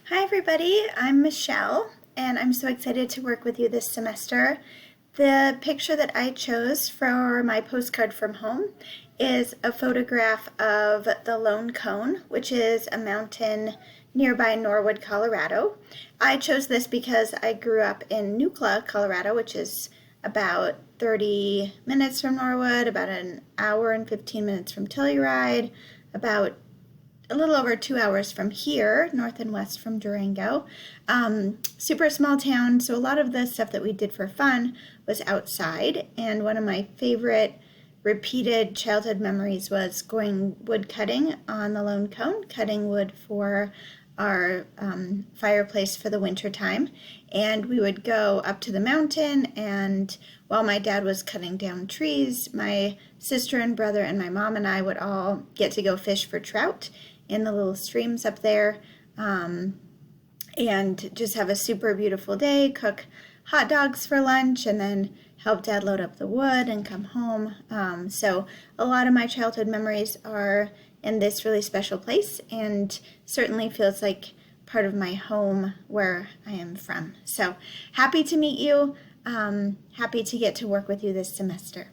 Hi everybody, I'm Michelle and I'm so excited to work with you this semester. The picture that I chose for my postcard from home is a photograph of the Lone Cone, which is a mountain nearby Norwood, Colorado. I chose this because I grew up in Nucla, Colorado, which is about 30 minutes from Norwood, about an hour and 15 minutes from Telluride, about a little over 2 hours from here, north and west from Durango. Super small town, so a lot of the stuff that we did for fun was outside, and one of my favorite repeated childhood memories was going wood cutting on the Lone Cone, cutting wood for our fireplace for the winter time. And we would go up to the mountain, and while my dad was cutting down trees, my sister and brother and my mom and I would all get to go fish for trout in the little streams up there, and just have a super beautiful day, cook hot dogs for lunch, and then help Dad load up the wood and come home. So a lot of my childhood memories are in this really special place, and certainly feels like part of my home where I am from. So happy to meet you, happy to get to work with you this semester.